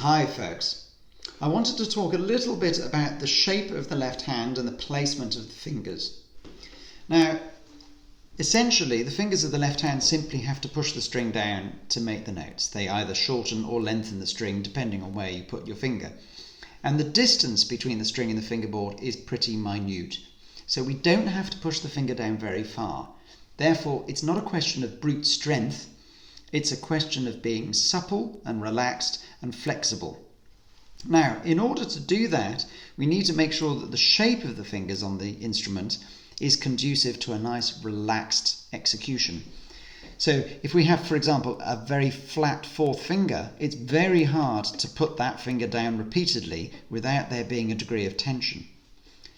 Hi folks, I wanted to talk a little bit about the shape of the left hand and the placement of the fingers. Now, essentially the fingers of the left hand simply have to push the string down to make the notes. They either shorten or lengthen the string depending on where you put your finger. And the distance between the string and the fingerboard is pretty minute. So we don't have to push the finger down very far. Therefore, it's not a question of brute strength. It's a question of being supple and relaxed and flexible. Now, in order to do that, we need to make sure that the shape of the fingers on the instrument is conducive to a nice relaxed execution. So if we have, for example, a very flat fourth finger, it's very hard to put that finger down repeatedly without there being a degree of tension.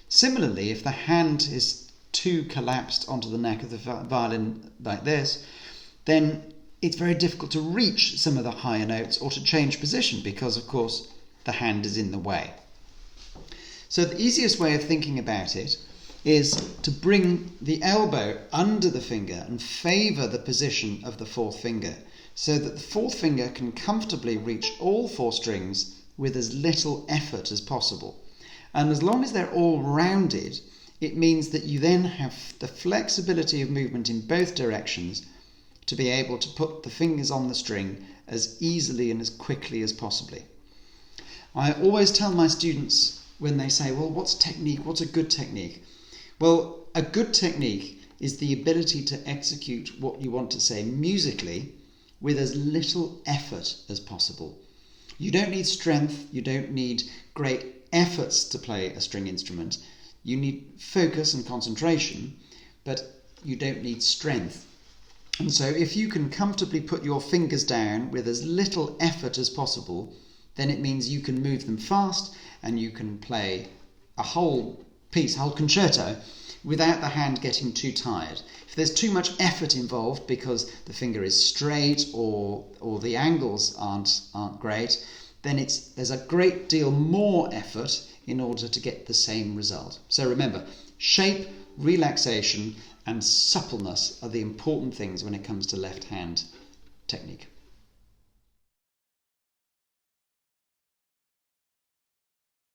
Similarly, if the hand is too collapsed onto the neck of the violin like this, then it's very difficult to reach some of the higher notes or to change position because, of course, the hand is in the way. So the easiest way of thinking about it is to bring the elbow under the finger and favour the position of the fourth finger so that the fourth finger can comfortably reach all four strings with as little effort as possible. And as long as they're all rounded, it means that you then have the flexibility of movement in both directions to be able to put the fingers on the string as easily and as quickly as possibly. I always tell my students when they say, well, what's technique? What's a good technique? Well, a good technique is the ability to execute what you want to say musically with as little effort as possible. You don't need strength, you don't need great efforts to play a string instrument. You need focus and concentration, but you don't need strength. And so if you can comfortably put your fingers down with as little effort as possible, then it means you can move them fast and you can play a whole piece, a whole concerto, without the hand getting too tired. If there's too much effort involved because the finger is straight or the angles aren't great, then there's a great deal more effort in order to get the same result. So remember, shape, relaxation, and suppleness are the important things when it comes to left hand technique.